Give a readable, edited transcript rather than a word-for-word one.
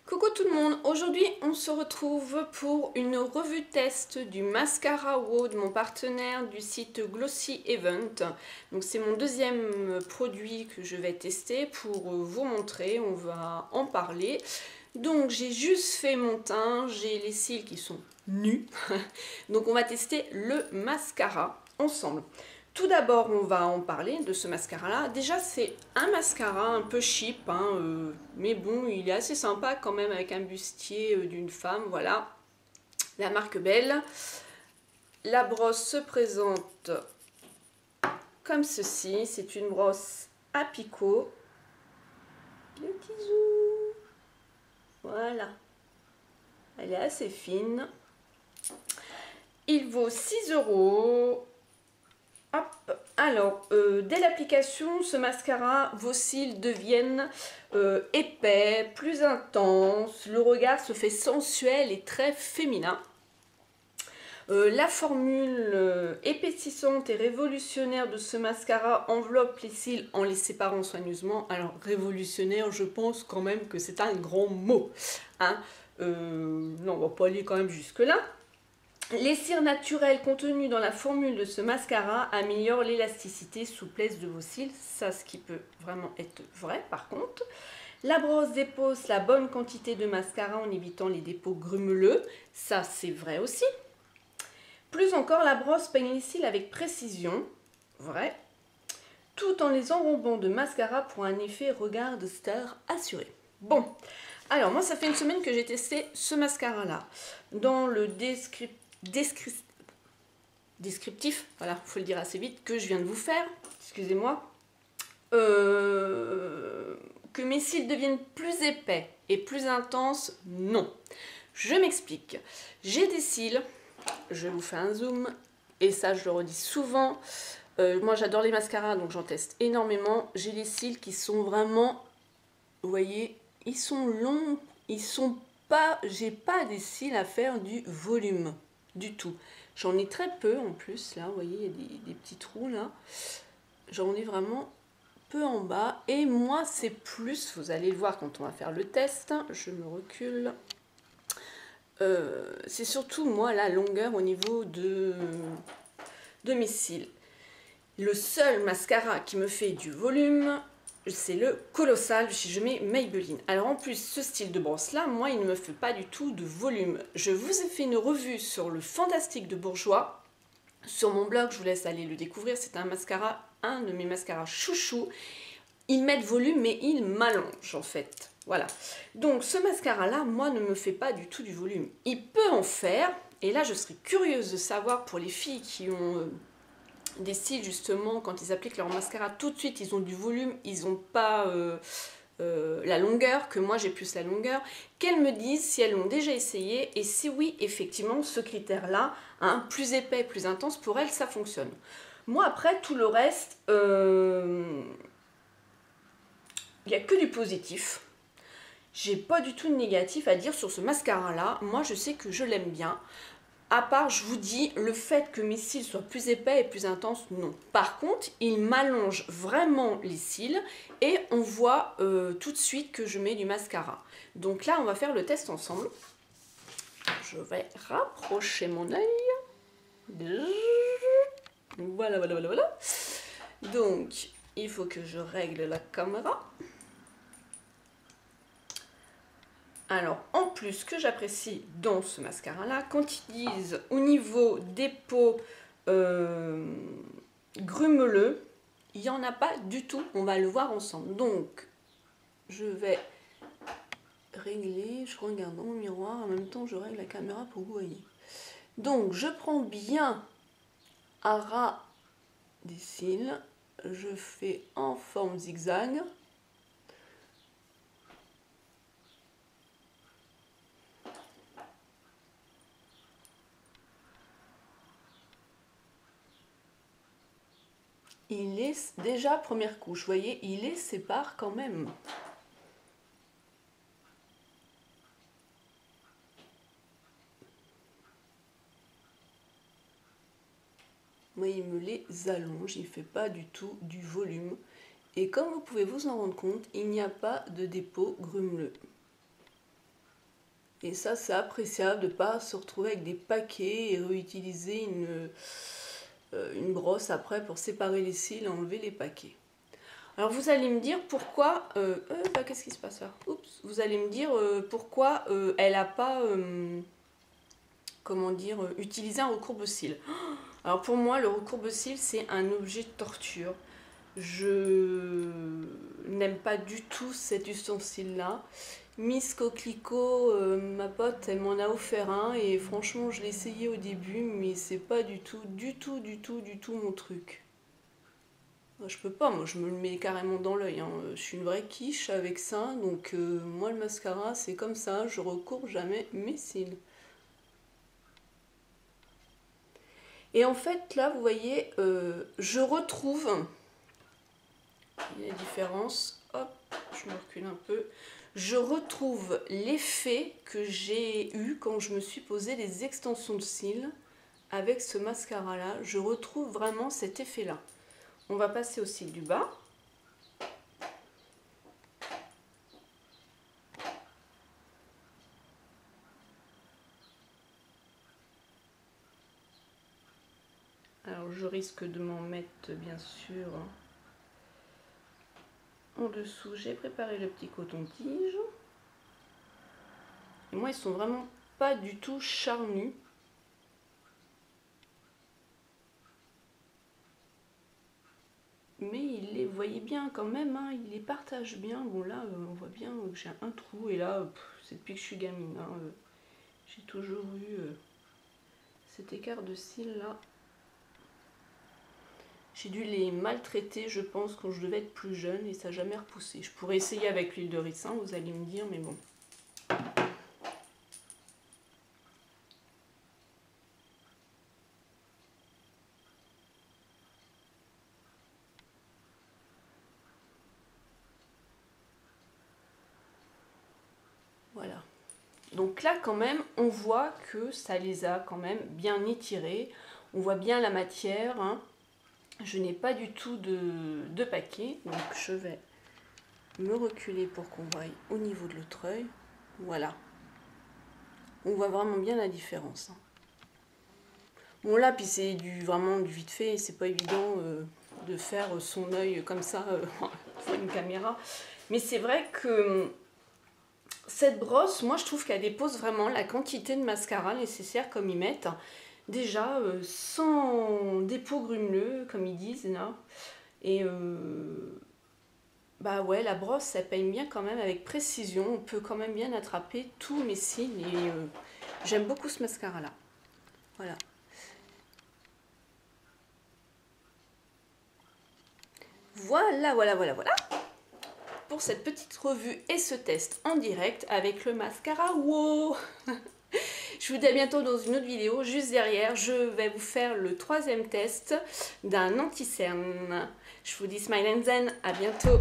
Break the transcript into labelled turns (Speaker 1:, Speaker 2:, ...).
Speaker 1: Coucou tout le monde, aujourd'hui on se retrouve pour une revue test du mascara WOW de mon partenaire du site Glossy Event. Donc c'est mon deuxième produit que je vais tester pour vous montrer, on va en parler. Donc j'ai juste fait mon teint, j'ai les cils qui sont nus, donc on va tester le mascara ensemble. Tout d'abord, on va en parler de ce mascara-là. Déjà, c'est un mascara un peu cheap, hein, mais bon, il est assez sympa quand même avec un bustier d'une femme, voilà. La marque Belle. La brosse se présente comme ceci. C'est une brosse à picot. Le petit zoom. Voilà. Elle est assez fine. Il vaut 6 €. Hop. Alors, dès l'application, ce mascara, vos cils deviennent épais, plus intenses, le regard se fait sensuel et très féminin. La formule épaississante et révolutionnaire de ce mascara enveloppe les cils en les séparant soigneusement. Alors, révolutionnaire, je pense quand même que c'est un grand mot. Hein. Non, on va pas aller quand même jusque-là. Les cires naturelles contenues dans la formule de ce mascara améliorent l'élasticité, souplesse de vos cils. Ça, ce qui peut vraiment être vrai par contre. La brosse dépose la bonne quantité de mascara en évitant les dépôts grumeleux. Ça, c'est vrai aussi. Plus encore, la brosse peigne les cils avec précision. Vrai. Tout en les enrobant de mascara pour un effet regard de star assuré. Bon, alors moi, ça fait une semaine que j'ai testé ce mascara-là. Dans le descriptif, voilà, faut le dire assez vite, que je viens de vous faire, excusez-moi, que mes cils deviennent plus épais et plus intenses, non. Je m'explique. J'ai des cils, je vous fais un zoom, et ça je le redis souvent, moi j'adore les mascaras, donc j'en teste énormément. J'ai des cils qui sont vraiment, vous voyez, ils sont longs, ils sont pas, j'ai pas des cils à faire du volume. Du tout. J'en ai très peu en plus, là, vous voyez, il y a des petits trous là. J'en ai vraiment peu en bas. Et moi, c'est plus, vous allez le voir quand on va faire le test, je me recule. C'est surtout, moi, la longueur au niveau de mes cils. Le seul mascara qui me fait du volume, c'est le Colossal si je mets Maybelline. Alors en plus, ce style de brosse là, moi il ne me fait pas du tout de volume. Je vous ai fait une revue sur le Fantastique de Bourjois. Sur mon blog, je vous laisse aller le découvrir. C'est un mascara, un de mes mascaras chouchou. Il met de volume mais il m'allonge en fait. Voilà. Donc ce mascara là, moi ne me fait pas du tout du volume. Il peut en faire. Et là je serais curieuse de savoir pour les filles qui ont... des cils justement, quand ils appliquent leur mascara, tout de suite ils ont du volume, ils n'ont pas la longueur, que moi j'ai plus la longueur, qu'elles me disent si elles l'ont déjà essayé et si oui, effectivement, ce critère-là, hein, plus épais, plus intense, pour elles ça fonctionne. Moi après, tout le reste, il n'y a que du positif. J'ai pas du tout de négatif à dire sur ce mascara-là. Moi je sais que je l'aime bien. À part, je vous dis, le fait que mes cils soient plus épais et plus intenses, non. Par contre, il m'allonge vraiment les cils et on voit tout de suite que je mets du mascara. Donc là, on va faire le test ensemble. Je vais rapprocher mon œil. Voilà, voilà, voilà, voilà. Donc, il faut que je règle la caméra. Alors, en plus, ce que j'apprécie dans ce mascara-là, quand ils disent au niveau des peaux grumeleux, il n'y en a pas du tout. On va le voir ensemble. Donc, je vais régler, je regarde dans mon miroir, en même temps je règle la caméra pour que vous voyez. Donc, je prends bien à ras des cils, je fais en forme zigzag. Il les déjà première couche, vous voyez, il les sépare quand même. Moi, il me les allonge, il ne fait pas du tout du volume. Et comme vous pouvez vous en rendre compte, il n'y a pas de dépôt grumeleux. Et ça, c'est appréciable de ne pas se retrouver avec des paquets et réutiliser une brosse après pour séparer les cils et enlever les paquets. Alors vous allez me dire pourquoi... qu'est-ce qui se passe là? Oups, vous allez me dire pourquoi elle n'a pas... comment dire, utiliser un recourbe-cils. Alors pour moi, le recourbe-cils, c'est un objet de torture. Je n'aime pas du tout cet ustensile-là. Miss Coquelicot, ma pote, elle m'en a offert un et franchement, je l'ai essayé au début, mais c'est pas du tout mon truc. Je peux pas, moi je me le mets carrément dans l'œil, hein. Je suis une vraie quiche avec ça, donc moi le mascara c'est comme ça, je recourbe jamais mes cils. Et en fait là vous voyez, je retrouve, il y a la différence, hop, je me recule un peu, je retrouve l'effet que j'ai eu quand je me suis posé les extensions de cils avec ce mascara là, je retrouve vraiment cet effet là. On va passer au cil du bas. Alors je risque de m'en mettre bien sûr en dessous. J'ai préparé le petit coton-tige. Et moi ils sont vraiment pas du tout charnus. Mais il les, vous voyez bien quand même, hein, il les partage bien. Bon là, on voit bien que j'ai un trou. Et là, c'est depuis que je suis gamine. Hein, j'ai toujours eu cet écart de cils là. J'ai dû les maltraiter, je pense, quand je devais être plus jeune. Et ça n'a jamais repoussé. Je pourrais essayer avec l'huile de ricin, vous allez me dire, mais bon. Voilà. Donc là quand même on voit que ça les a quand même bien étirés. On voit bien la matière. Hein. Je n'ai pas du tout de paquet. Donc je vais me reculer pour qu'on voie au niveau de l'autre œil. Voilà. On voit vraiment bien la différence. Hein. Bon là puis c'est vraiment du vite fait. C'est pas évident de faire son œil comme ça sur une caméra. Mais c'est vrai que... cette brosse, moi je trouve qu'elle dépose vraiment la quantité de mascara nécessaire comme ils mettent. Déjà sans dépôt grumeleux comme ils disent là. Et bah ouais, la brosse elle peigne bien quand même avec précision. On peut quand même bien attraper tous mes cils et j'aime beaucoup ce mascara là. Voilà. Voilà. Pour cette petite revue et ce test en direct avec le mascara WOW. Je vous dis à bientôt dans une autre vidéo. Juste derrière, je vais vous faire le 3e test d'un anti-cerne. Je vous dis smile and zen, à bientôt.